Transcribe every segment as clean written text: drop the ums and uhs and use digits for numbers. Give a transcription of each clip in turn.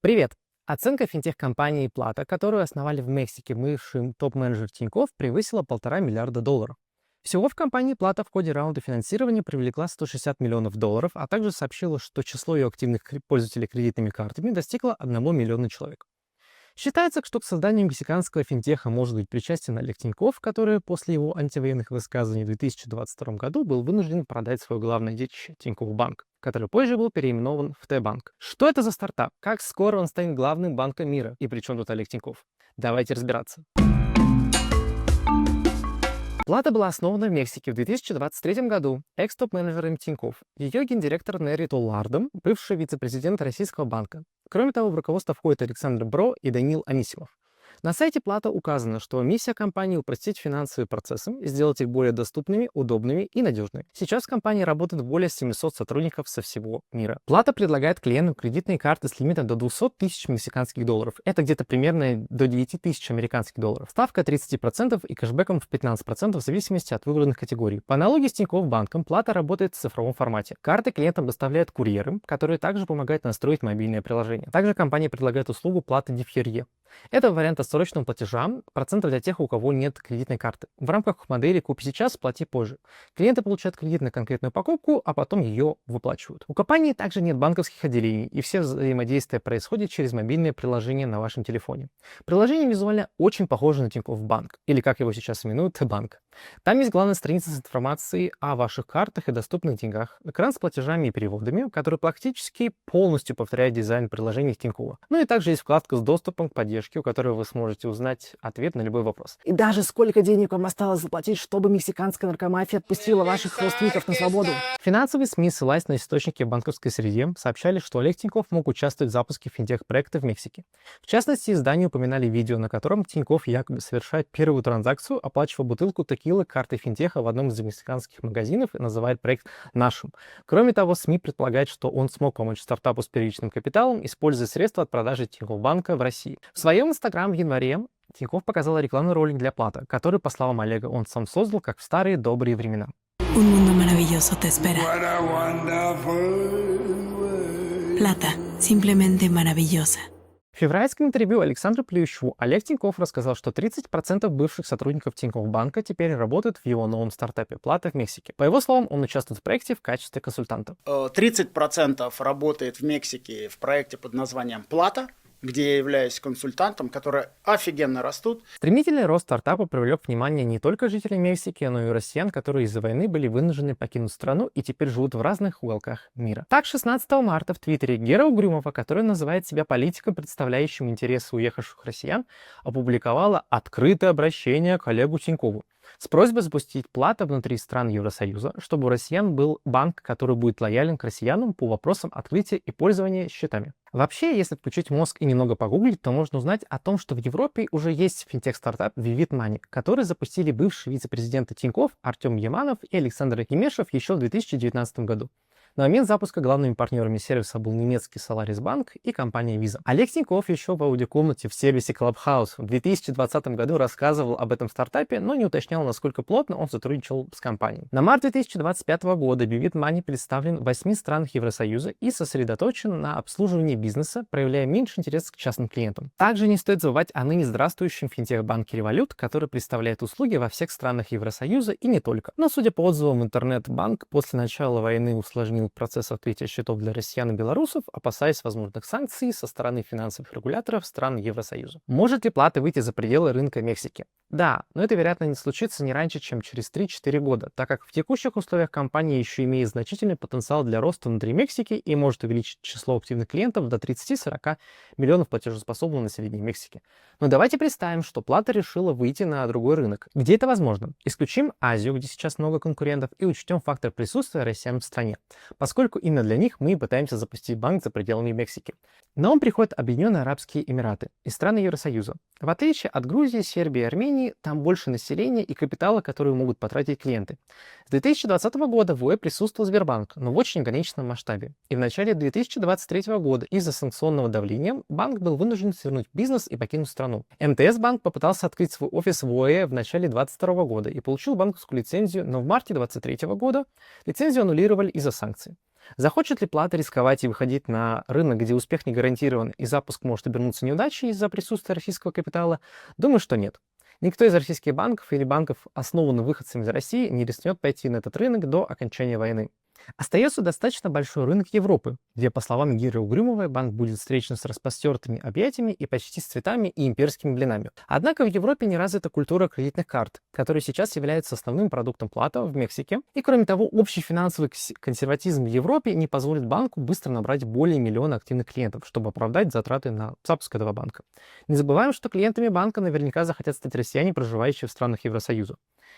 Привет! Оценка финтех-компании Plata, которую основали в Мексике бывший топ-менеджер Тинькофф, превысила $1,5 миллиарда. Всего в компании Plata в ходе раунда финансирования привлекла $160 миллионов, а также сообщила, что число ее активных пользователей кредитными картами достигло 1 миллиона человек. Считается, что к созданию мексиканского финтеха может быть причастен Олег Тинькофф, который после его антивоенных высказываний в 2022 году был вынужден продать свое главное детище — Тинькофф Банк, который позже был переименован в Т-Банк. Что это за стартап? Как скоро он станет главным банком мира? И при чем тут Олег Тинькофф? Давайте разбираться. Плата была основана в Мексике в 2023 году экс-топ-менеджером Тинькофф. Ее гендиректор Нерри Толлардом, бывший вице-президент Российского банка. Кроме того, в руководство входят Александр Бро и Даниил Анисимов. На сайте Плата указано, что миссия компании — упростить финансовые процессы и сделать их более доступными, удобными и надежными. Сейчас в компании работает более 700 сотрудников со всего мира. Плата предлагает клиентам кредитные карты с лимитом до 200 тысяч мексиканских долларов. Это где-то примерно до 9 тысяч американских долларов. Ставка 30% и кэшбэком в 15% в зависимости от выбранных категорий. По аналогии с Тинькофф Банком, Плата работает в цифровом формате. Карты клиентам доставляют курьеры, которые также помогают настроить мобильное приложение. Также компания предлагает услугу платы Дифьерье. Это вариант отсрочного платежа, процентов для тех, у кого нет кредитной карты. В рамках модели «Купи сейчас, плати позже». Клиенты получают кредит на конкретную покупку, а потом ее выплачивают. У компании также нет банковских отделений, и все взаимодействия происходят через мобильное приложение на вашем телефоне. Приложение визуально очень похоже на Тинькофф Банк, или как его сейчас именуют, Т-Банк. Там есть главная страница с информацией о ваших картах и доступных деньгах, экран с платежами и переводами, который практически полностью повторяет дизайн приложений Тинькоффа. Ну и также есть вкладка с доступом к поддержке, у которой вы сможете узнать ответ на любой вопрос. И даже сколько денег вам осталось заплатить, чтобы мексиканская наркомафия отпустила ваших родственников на свободу. Финансовые СМИ, ссылаясь на источники в банковской среде, сообщали, что Олег Тинькофф мог участвовать в запуске финтех-проекта в Мексике. В частности, изданию упоминали видео, на котором Тинькофф якобы совершает первую транзакцию, оплачивая бутылку текилы картой финтеха в одном из мексиканских магазинов и называет проект нашим. Кроме того, СМИ предполагают, что он смог помочь стартапу с первичным капиталом, используя средства от продажи Тинькофф Банка в России. В своем инстаграм в январе Тинькофф показал рекламный ролик для Плата, который, по словам Олега, он сам создал, как в старые добрые времена. Un mundo maravilloso te espera. Plata, simplemente maravillosa. В февральском интервью Александру Плющеву Олег Тинькофф рассказал, что 30% бывших сотрудников Тинькофф Банка теперь работают в его новом стартапе «Плата» в Мексике. По его словам, он участвует в проекте в качестве консультанта. 30% работает в Мексике в проекте под названием «Плата», где я являюсь консультантом, которые офигенно растут. Стремительный рост стартапа привлек внимание не только жителей Мексики, но и россиян, которые из-за войны были вынуждены покинуть страну и теперь живут в разных уголках мира. Так, 16 марта в твиттере Гера Угрюмова, который называет себя политиком, представляющим интересы уехавших россиян, опубликовала открытое обращение к Олегу Тинькову с просьбой запустить Плата внутри стран Евросоюза, чтобы у россиян был банк, который будет лоялен к россиянам по вопросам открытия и пользования счетами. Вообще, если включить мозг и немного погуглить, то можно узнать о том, что в Европе уже есть финтех-стартап Vivid Money, который запустили бывшие вице-президенты Тинькофф Артем Яманов и Александр Емешев еще в 2019 году. На момент запуска главными партнерами сервиса был немецкий Solaris Bank и компания Visa. Олег Тинькофф еще в аудиокомнате в сервисе Clubhouse в 2020 году рассказывал об этом стартапе, но не уточнял, насколько плотно он сотрудничал с компанией. На март 2025 года Vivid Money представлен в 8 странах Евросоюза и сосредоточен на обслуживании бизнеса, проявляя меньше интерес к частным клиентам. Также не стоит забывать о ныне здравствующем финтех-банке Revolut, который представляет услуги во всех странах Евросоюза и не только. Но, судя по отзывам, интернет-банк после начала войны усложнил процесс открытия счетов для россиян и белорусов, опасаясь возможных санкций со стороны финансовых регуляторов стран Евросоюза. Может ли Плата выйти за пределы рынка Мексики? Да, но это, вероятно, не случится не раньше, чем через 3-4 года, так как в текущих условиях компания еще имеет значительный потенциал для роста внутри Мексики и может увеличить число активных клиентов до 30-40 миллионов платежеспособного населения Мексики. Но давайте представим, что Плата решила выйти на другой рынок. Где это возможно? Исключим Азию, где сейчас много конкурентов, и учтем фактор присутствия россиян в стране, поскольку именно для них мы и пытаемся запустить банк за пределами Мексики. На ум приходят Объединенные Арабские Эмираты и страны Евросоюза. В отличие от Грузии, Сербии и Армении, там больше населения и капитала, которые могут потратить клиенты. С 2020 года в ОЭ присутствовал Сбербанк, но в очень ограниченном масштабе. И в начале 2023 года из-за санкционного давления банк был вынужден свернуть бизнес и покинуть страну. МТС Банк попытался открыть свой офис в ОЭ в начале 2022 года и получил банковскую лицензию, но в марте 2023 года лицензию аннулировали из-за санкций. Захочет ли Плата рисковать и выходить на рынок, где успех не гарантирован и запуск может обернуться неудачей из-за присутствия российского капитала? Думаю, что нет. Никто из российских банков или банков, основанных выходцами из России, не рискнет пойти на этот рынок до окончания войны. Остается достаточно большой рынок Европы, где, по словам Гиры Угрюмовой, банк будет встречен с распростертыми объятиями и почти с цветами и имперскими блинами. Однако в Европе не развита культура кредитных карт, которые сейчас являются основным продуктом Плата в Мексике. И кроме того, общий финансовый консерватизм в Европе не позволит банку быстро набрать более миллиона активных клиентов, чтобы оправдать затраты на запуск этого банка. Не забываем, что клиентами банка наверняка захотят стать россияне, проживающие в странах Евросоюза.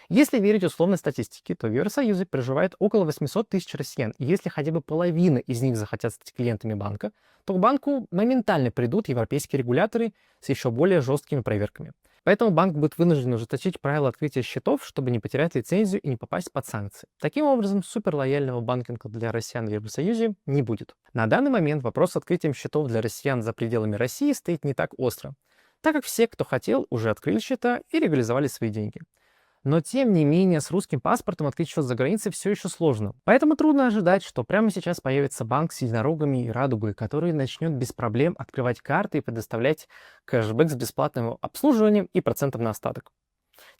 Если верить условной статистике, то в Евросоюзе проживает около 800 тысяч россиян, и если хотя бы половина из них захотят стать клиентами банка, то к банку моментально придут европейские регуляторы с еще более жесткими проверками. Поэтому банк будет вынужден ужесточить правила открытия счетов, чтобы не потерять лицензию и не попасть под санкции. Таким образом, суперлояльного банкинга для россиян в Евросоюзе не будет. На данный момент вопрос с открытием счетов для россиян за пределами России стоит не так остро, так как все, кто хотел, уже открыли счета и легализовали свои деньги. Но, тем не менее, с русским паспортом открыть счет за границей все еще сложно. Поэтому трудно ожидать, что прямо сейчас появится банк с единорогами и радугой, который начнет без проблем открывать карты и предоставлять кэшбэк с бесплатным обслуживанием и процентом на остаток.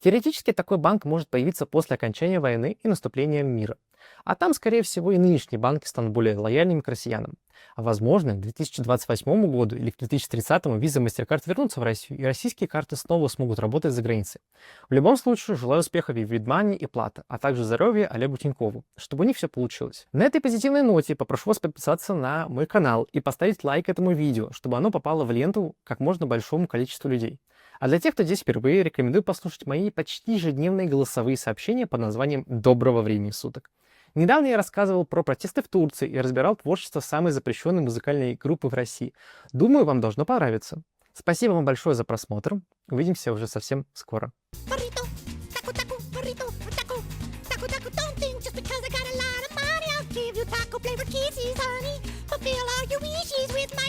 Теоретически такой банк может появиться после окончания войны и наступления мира. А там, скорее всего, и нынешние банки станут более лояльными к россиянам. А возможно, к 2028 году или к 2030 виза MasterCard вернутся в Россию, и российские карты снова смогут работать за границей. В любом случае, желаю успехов и Вивидмани, и Плата, а также здоровья Олегу Тинькову, чтобы у них все получилось. На этой позитивной ноте попрошу вас подписаться на мой канал и поставить лайк этому видео, чтобы оно попало в ленту как можно большому количеству людей. А для тех, кто здесь впервые, рекомендую послушать мои почти ежедневные голосовые сообщения под названием «Доброго времени суток». Недавно я рассказывал про протесты в Турции и разбирал творчество самой запрещенной музыкальной группы в России. Думаю, вам должно понравиться. Спасибо вам большое за просмотр. Увидимся уже совсем скоро. Burrito, taco, taco, burrito, taco, taco, taco. Don't think just because I got a lot of money, I'll give you taco flavored kisses, honey. Fulfill all your wishes with my